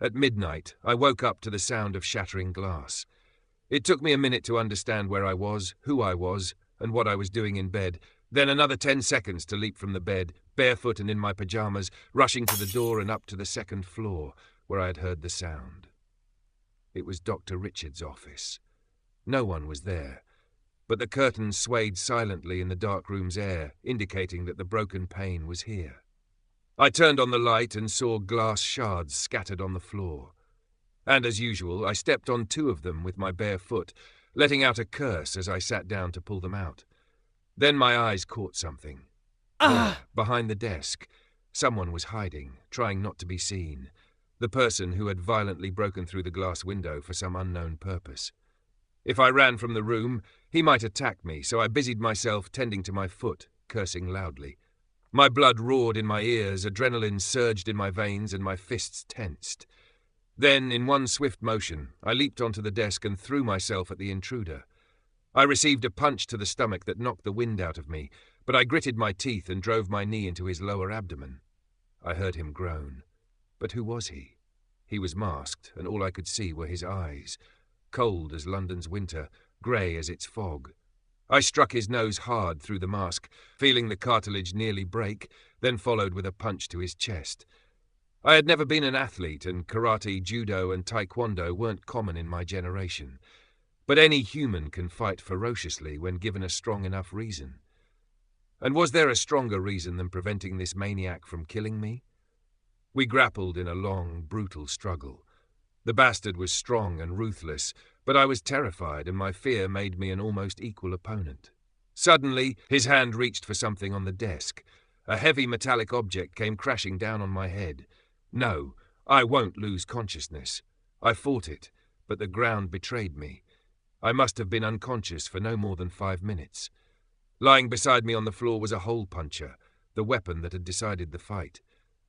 At midnight, I woke up to the sound of shattering glass. It took me a minute to understand where I was, who I was, and what I was doing in bed, then another 10 seconds to leap from the bed, barefoot and in my pajamas, rushing to the door and up to the second floor, where I had heard the sound. It was Dr. Richard's office. No one was there, but the curtains swayed silently in the dark room's air, indicating that the broken pane was here. I turned on the light and saw glass shards scattered on the floor. And as usual, I stepped on 2 of them with my bare foot, letting out a curse as I sat down to pull them out. Then my eyes caught something. There, behind the desk, someone was hiding, trying not to be seen. The person who had violently broken through the glass window for some unknown purpose. If I ran from the room, he might attack me, so I busied myself tending to my foot, cursing loudly. My blood roared in my ears, adrenaline surged in my veins, and my fists tensed. Then, in one swift motion, I leaped onto the desk and threw myself at the intruder. I received a punch to the stomach that knocked the wind out of me, but I gritted my teeth and drove my knee into his lower abdomen. I heard him groan. But who was he? He was masked, and all I could see were his eyes, cold as London's winter, grey as its fog. I struck his nose hard through the mask, feeling the cartilage nearly break, then followed with a punch to his chest. I had never been an athlete, and karate, judo, and taekwondo weren't common in my generation. But any human can fight ferociously when given a strong enough reason. And was there a stronger reason than preventing this maniac from killing me? We grappled in a long, brutal struggle. The bastard was strong and ruthless, but I was terrified, and my fear made me an almost equal opponent. Suddenly, his hand reached for something on the desk. A heavy metallic object came crashing down on my head. No, I won't lose consciousness. I fought it, but the ground betrayed me. I must have been unconscious for no more than 5 minutes. Lying beside me on the floor was a hole puncher, the weapon that had decided the fight.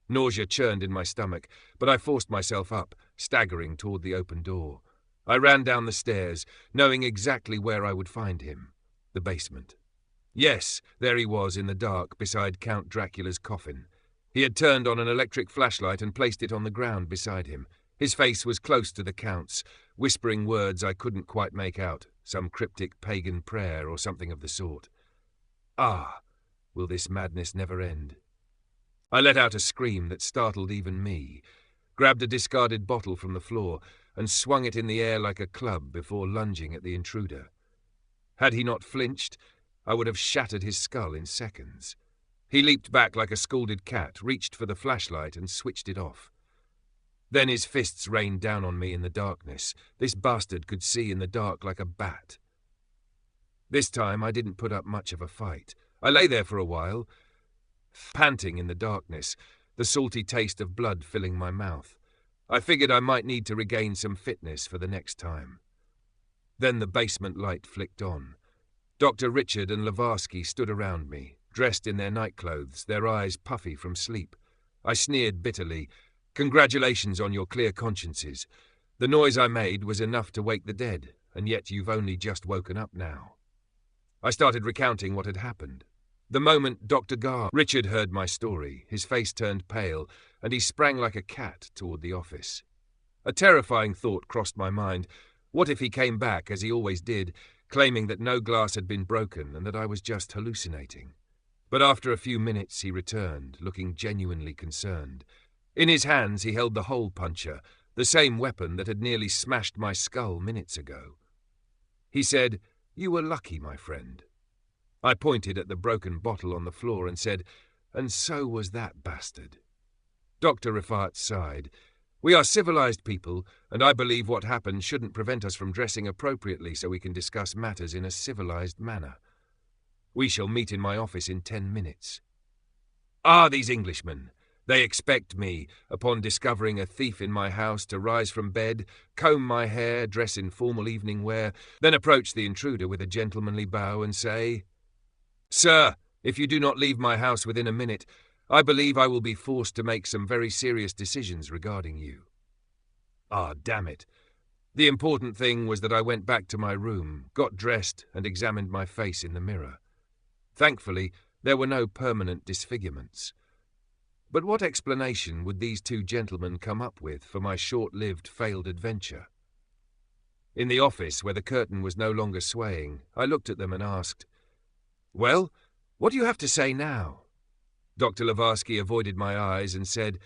Nausea churned in my stomach, but I forced myself up, staggering toward the open door. I ran down the stairs, knowing exactly where I would find him. The basement. Yes, there he was in the dark beside Count Dracula's coffin. He had turned on an electric flashlight and placed it on the ground beside him. His face was close to the Count's, whispering words I couldn't quite make out, some cryptic pagan prayer or something of the sort. Ah, will this madness never end? I let out a scream that startled even me, grabbed a discarded bottle from the floor, and swung it in the air like a club before lunging at the intruder. Had he not flinched, I would have shattered his skull in seconds. He leaped back like a scalded cat, reached for the flashlight, and switched it off. Then his fists rained down on me in the darkness. This bastard could see in the dark like a bat. This time I didn't put up much of a fight. I lay there for a while, panting in the darkness, the salty taste of blood filling my mouth. I figured I might need to regain some fitness for the next time. Then the basement light flicked on. Dr. Richard and Lavarsky stood around me, dressed in their nightclothes, their eyes puffy from sleep. I sneered bitterly. "Congratulations on your clear consciences. The noise I made was enough to wake the dead, and yet you've only just woken up now." I started recounting what had happened. The moment Dr. Richard heard my story, his face turned pale, and he sprang like a cat toward the office. A terrifying thought crossed my mind. What if he came back, as he always did, claiming that no glass had been broken and that I was just hallucinating? But after a few minutes he returned, looking genuinely concerned. In his hands he held the hole puncher, the same weapon that had nearly smashed my skull minutes ago. He said, "You were lucky, my friend." I pointed at the broken bottle on the floor and said, "And so was that bastard." Dr. Rifat sighed. "We are civilized people, and I believe what happened shouldn't prevent us from dressing appropriately so we can discuss matters in a civilized manner. We shall meet in my office in 10 minutes. Ah, these Englishmen! They expect me, upon discovering a thief in my house, to rise from bed, comb my hair, dress in formal evening wear, then approach the intruder with a gentlemanly bow and say, 'Sir, if you do not leave my house within a minute, I believe I will be forced to make some very serious decisions regarding you.' Ah, damn it. The important thing was that I went back to my room, got dressed, and examined my face in the mirror. Thankfully, there were no permanent disfigurements. But what explanation would these two gentlemen come up with for my short-lived failed adventure? In the office, where the curtain was no longer swaying, I looked at them and asked, "Well, what do you have to say now?" Dr. Lavarsky avoided my eyes and said,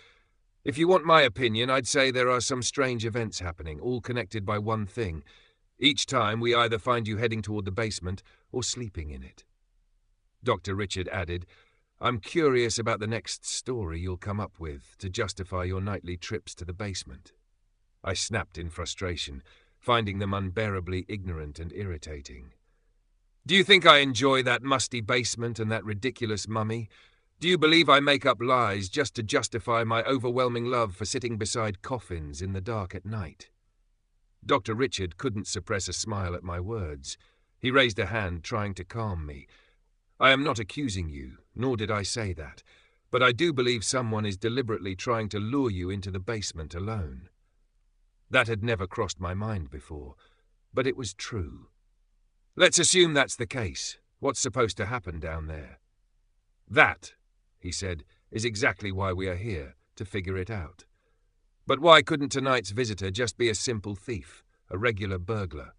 "If you want my opinion, I'd say there are some strange events happening, all connected by one thing. Each time we either find you heading toward the basement or sleeping in it." Dr. Richard added, "I'm curious about the next story you'll come up with to justify your nightly trips to the basement." I snapped in frustration, finding them unbearably ignorant and irritating. "Do you think I enjoy that musty basement and that ridiculous mummy? Do you believe I make up lies just to justify my overwhelming love for sitting beside coffins in the dark at night?" Dr. Richard couldn't suppress a smile at my words. He raised a hand, trying to calm me. "I am not accusing you, nor did I say that, but I do believe someone is deliberately trying to lure you into the basement alone." That had never crossed my mind before, but it was true. "Let's assume that's the case. What's supposed to happen down there?" "That," he said, "is exactly why we are here, to figure it out. But why couldn't tonight's visitor just be a simple thief, a regular burglar?"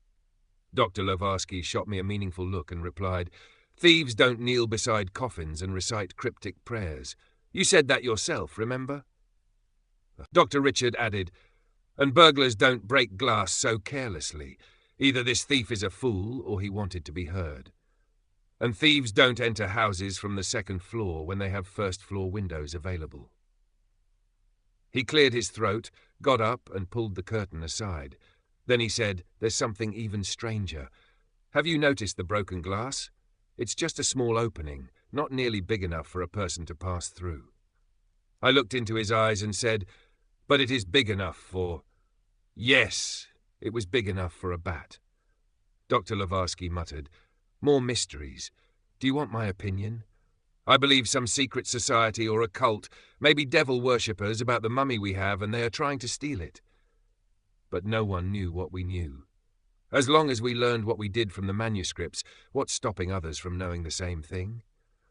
Dr. Lavarsky shot me a meaningful look and replied, "Thieves don't kneel beside coffins and recite cryptic prayers. You said that yourself, remember?" Dr. Richard added, "And burglars don't break glass so carelessly. Either this thief is a fool or he wanted to be heard. And thieves don't enter houses from the second floor when they have first-floor windows available." He cleared his throat, got up and pulled the curtain aside. Then he said, "There's something even stranger. Have you noticed the broken glass? It's just a small opening, not nearly big enough for a person to pass through." I looked into his eyes and said, "But it is big enough for—" "Yes, it was big enough for a bat." Dr. Lavarsky muttered, "More mysteries. Do you want my opinion? I believe some secret society or a cult, maybe devil worshippers, about the mummy we have, and they are trying to steal it." But no one knew what we knew. As long as we learned what we did from the manuscripts, what's stopping others from knowing the same thing?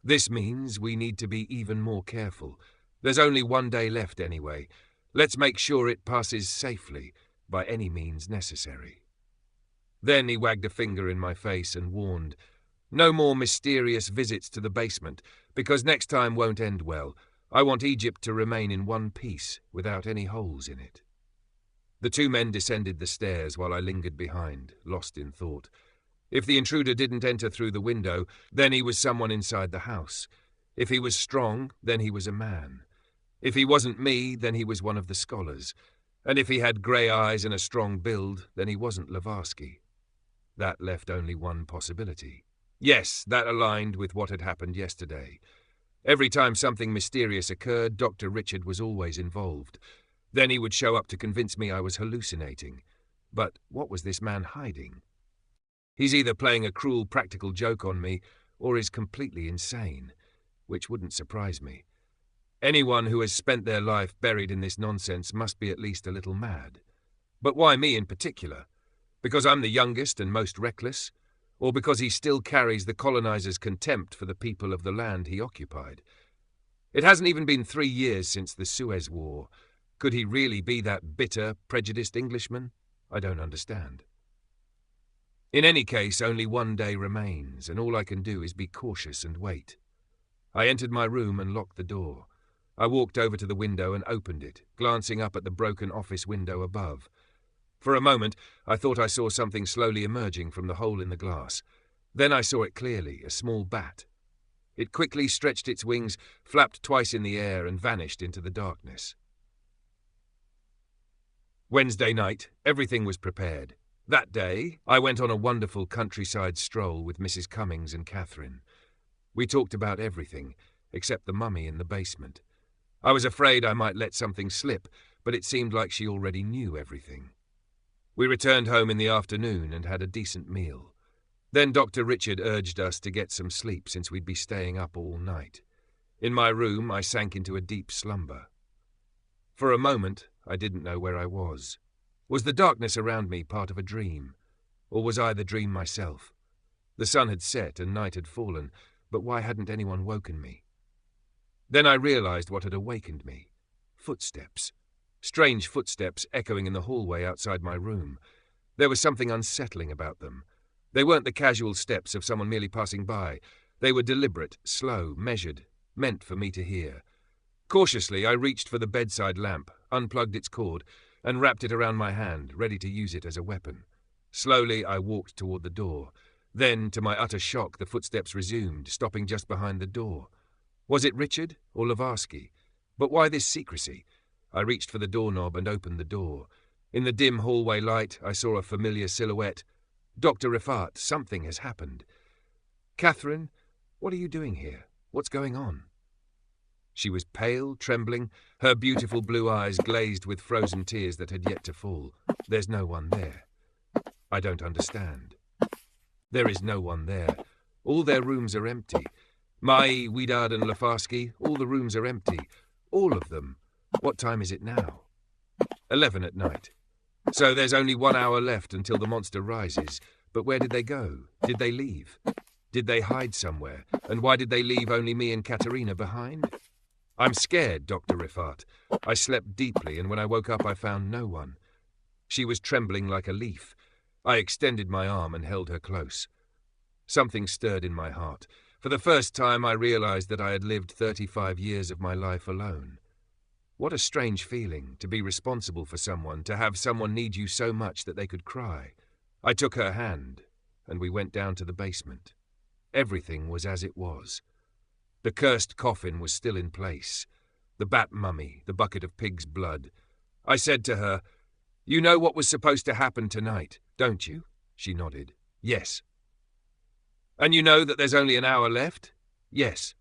This means we need to be even more careful. There's only one day left anyway. Let's make sure it passes safely, by any means necessary. Then he wagged a finger in my face and warned, "No more mysterious visits to the basement, because next time won't end well. I want Egypt to remain in one piece, without any holes in it." The two men descended the stairs while I lingered behind, lost in thought. If the intruder didn't enter through the window, then he was someone inside the house. If he was strong, then he was a man. If he wasn't me, then he was one of the scholars. And if he had grey eyes and a strong build, then he wasn't Lavarsky. That left only one possibility. Yes, that aligned with what had happened yesterday. Every time something mysterious occurred, Dr. Richard was always involved. Then he would show up to convince me I was hallucinating. But what was this man hiding? He's either playing a cruel practical joke on me, or is completely insane, which wouldn't surprise me. Anyone who has spent their life buried in this nonsense must be at least a little mad. But why me in particular? Because I'm the youngest and most reckless? Or because he still carries the colonizers' contempt for the people of the land he occupied? It hasn't even been 3 years since the Suez War. Could he really be that bitter, prejudiced Englishman? I don't understand. In any case, only one day remains, and all I can do is be cautious and wait. I entered my room and locked the door. I walked over to the window and opened it, glancing up at the broken office window above. For a moment, I thought I saw something slowly emerging from the hole in the glass. Then I saw it clearly, a small bat. It quickly stretched its wings, flapped twice in the air, and vanished into the darkness. Wednesday night, everything was prepared. That day, I went on a wonderful countryside stroll with Mrs. Cummings and Catherine. We talked about everything, except the mummy in the basement. I was afraid I might let something slip, but it seemed like she already knew everything. We returned home in the afternoon and had a decent meal. Then Dr. Richard urged us to get some sleep since we'd be staying up all night. In my room, I sank into a deep slumber. For a moment, I didn't know where I was. Was the darkness around me part of a dream? Or was I the dream myself? The sun had set and night had fallen, but why hadn't anyone woken me? Then I realized what had awakened me. Footsteps. Strange footsteps echoing in the hallway outside my room. There was something unsettling about them. They weren't the casual steps of someone merely passing by. They were deliberate, slow, measured, meant for me to hear. Cautiously, I reached for the bedside lamp, unplugged its cord, and wrapped it around my hand, ready to use it as a weapon. Slowly, I walked toward the door. Then, to my utter shock, the footsteps resumed, stopping just behind the door. Was it Richard or Lavarsky? But why this secrecy? I reached for the doorknob and opened the door. In the dim hallway light, I saw a familiar silhouette. Dr. Rifat, something has happened. Catherine, what are you doing here? What's going on? She was pale, trembling, her beautiful blue eyes glazed with frozen tears that had yet to fall. There's no one there. I don't understand. There is no one there. All their rooms are empty. Mai, Widad and Lafarsky, all the rooms are empty. All of them. What time is it now? 11 at night. So there's only 1 hour left until the monster rises. But where did they go? Did they leave? Did they hide somewhere? And why did they leave only me and Katerina behind? I'm scared, Dr. Rifat. I slept deeply, and when I woke up I found no one. She was trembling like a leaf. I extended my arm and held her close. Something stirred in my heart. For the first time I realized that I had lived 35 years of my life alone. What a strange feeling, to be responsible for someone, to have someone need you so much that they could cry. I took her hand, and we went down to the basement. Everything was as it was. The cursed coffin was still in place. The bat mummy, the bucket of pig's blood. I said to her, "You know what was supposed to happen tonight, don't you?" She nodded. "Yes." "And you know that there's only an hour left?" "Yes."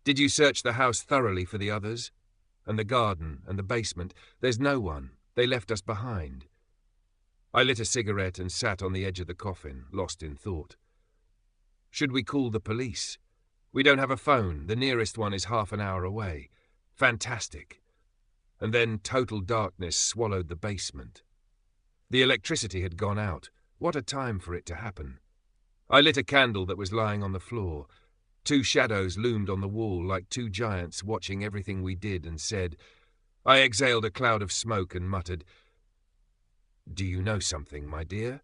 "Did you search the house thoroughly for the others? And the garden and the basement? There's no one. They left us behind." I lit a cigarette and sat on the edge of the coffin, lost in thought. Should we call the police? We don't have a phone. The nearest one is half an hour away. Fantastic. And then total darkness swallowed the basement. The electricity had gone out. What a time for it to happen. I lit a candle that was lying on the floor. 2 shadows loomed on the wall like 2 giants watching everything we did and said. I exhaled a cloud of smoke and muttered, "Do you know something, my dear?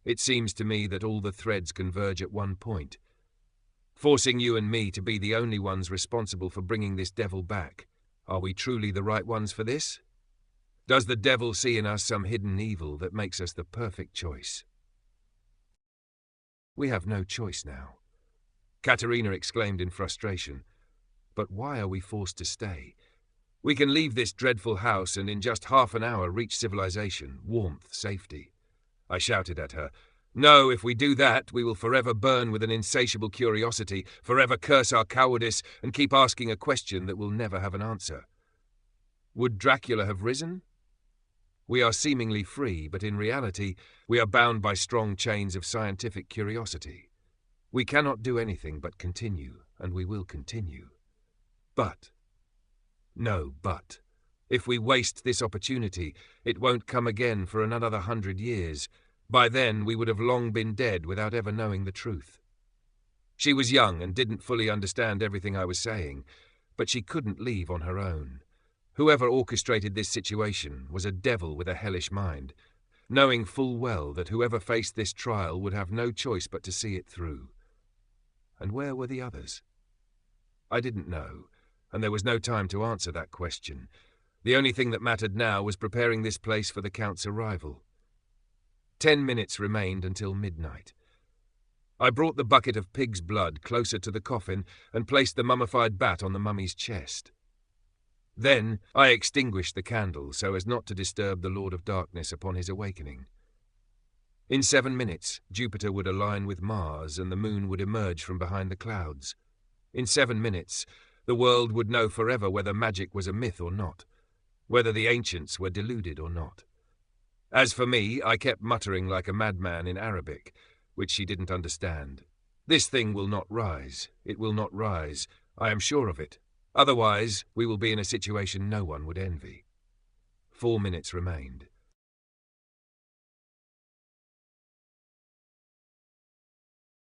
It seems to me that all the threads converge at one point. Forcing you and me to be the only ones responsible for bringing this devil back. Are we truly the right ones for this? Does the devil see in us some hidden evil that makes us the perfect choice?" "We have no choice now," Katerina exclaimed in frustration. "But why are we forced to stay? We can leave this dreadful house and in just half an hour reach civilization, warmth, safety." I shouted at her. "No, if we do that, we will forever burn with an insatiable curiosity, forever curse our cowardice, and keep asking a question that will never have an answer. Would Dracula have risen? We are seemingly free, but in reality, we are bound by strong chains of scientific curiosity. We cannot do anything but continue, and we will continue. But, if we waste this opportunity, it won't come again for another 100 years. By then, we would have long been dead without ever knowing the truth." She was young and didn't fully understand everything I was saying, but she couldn't leave on her own. Whoever orchestrated this situation was a devil with a hellish mind, knowing full well that whoever faced this trial would have no choice but to see it through. And where were the others? I didn't know, and there was no time to answer that question. The only thing that mattered now was preparing this place for the Count's arrival. 10 minutes remained until midnight. I brought the bucket of pig's blood closer to the coffin and placed the mummified bat on the mummy's chest. Then I extinguished the candle so as not to disturb the Lord of Darkness upon his awakening. In 7 minutes, Jupiter would align with Mars and the moon would emerge from behind the clouds. In 7 minutes, the world would know forever whether magic was a myth or not, whether the ancients were deluded or not. As for me, I kept muttering like a madman in Arabic, which she didn't understand. "This thing will not rise. It will not rise. I am sure of it. Otherwise, we will be in a situation no one would envy." 4 minutes remained.